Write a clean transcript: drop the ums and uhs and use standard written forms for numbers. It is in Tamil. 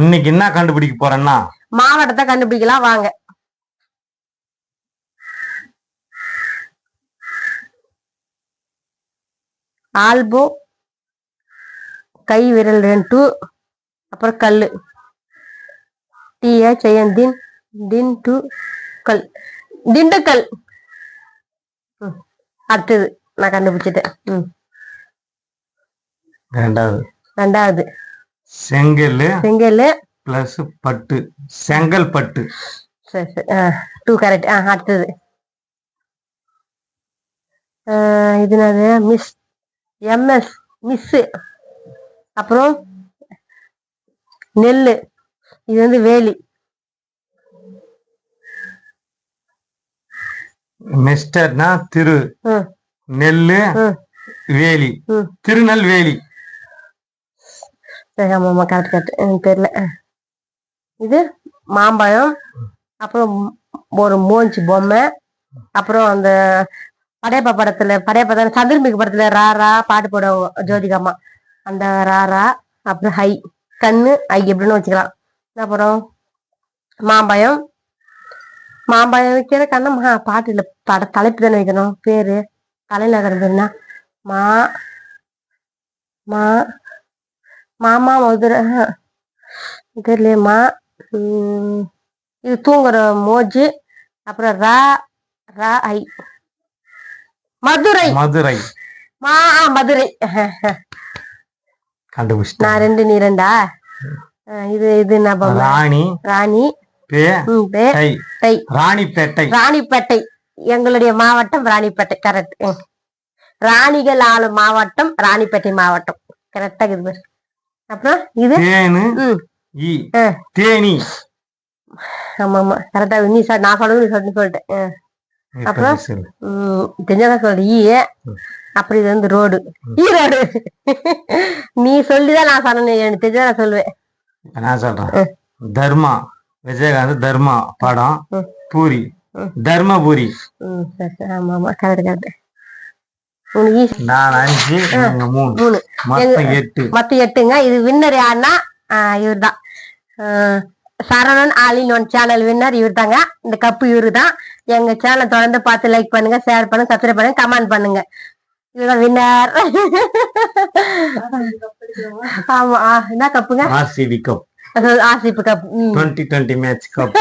இன்னைக்கு என்ன கண்டுபிடிக்க போறேன்னா மாவட்டத்தை கண்டுபிடிக்கலாம் வாங்க. ஆல்போ கை விரல் 2 அப்புறம் கல்லு டின் டின் டு கல் திண்டுக்கல். அடுத்தது நான் கண்டுபிடிச்சிட்டேன். ரெண்டாவது செங்கல் பிளஸ் பட்டு செங்கல் பட்டு. சரி சரி 2 கரெக்ட். அடுத்தது இது மிஸ் எம்எஸ் மிஸ். அப்புறம் நெல்லு இது வேலி. மிஸ்டர்னா திரு, நெல்லு வேலி, திருநெல்வேலி. சரி ஆமாம்மா கரெக்ட் கரெக்ட். எனக்கு தெரியல. இது மாம்பழம், அப்புறம் ஒரு மோஞ்சி பொம்மை, அப்புறம் அந்த படையப்பா படத்துல சந்திரமிகு படத்துல ராரா பாட்டு போடுவாங்க ஜோதிகாமா, அந்த ராரா. அப்புறம் ஹை கண்ணு ஐ எப்படின்னு வச்சுக்கலாம். அப்புறம் மாம்பழம் வைக்கிற கண்ணம்மா பாட்டு இல்லை, தலைப்பு தானே வைக்கணும். பேரு தலைநகரம் பேருனா மா மா மாமா மதுரை தெரியலையம்மா. இது தூங்குற மோஜி. அப்புறம் ரா ரா ஐ மதுரை மதுரை கண்டுபிடிச்சிட்டேன். நான் 2 நீ 2. இது ராணி ராணிப்பேட்டை. எங்களுடைய மாவட்டம் ராணிப்பேட்டை. கரெக்ட். ராணிகள் ஆளும் மாவட்டம் ராணிப்பேட்டை மாவட்டம். கரெக்டா இருக்குது. அப்புறம் இது தேனி. ஆமா ஆமா கரெக்டா. நீ நான் சொல்றது நீ சொல்லிட்டேன். அப்புறம் தெரிஞ்சதான் சொல்ற அப்புறம் இது வந்து ரோடு ஈரோடு. நீ சொல்லிதான் நான் சொன்னேன், எனக்கு தெரிஞ்சதான் நான் சொல்லுவேன். நான் சொல்றேன் தர்மா, விஜயகாந்த் தர்மா படம், பூரி தர்மபுரி. ஆமா ஆமா கரெக்ட் கரெக்ட். நான் 5 3 மொத்தம் 8ங்க. இது வின்னர் யாருன்னா இவர் தான், Saravanan all in one channel winner இவர் தாங்க. இந்த கப்பு இவரு தான். எங்க சேனலை தொடர்ந்து பார்த்து லைக் பண்ணுங்க, ஷேர் பண்ணுங்க, சப்ஸ்கிரைப் பண்ணுங்க, கமெண்ட் பண்ணுங்க. இதுதான் வின்னர். ஆமா என்ன கப்புங்க? RCB cup, RCB cup 2020 match cup.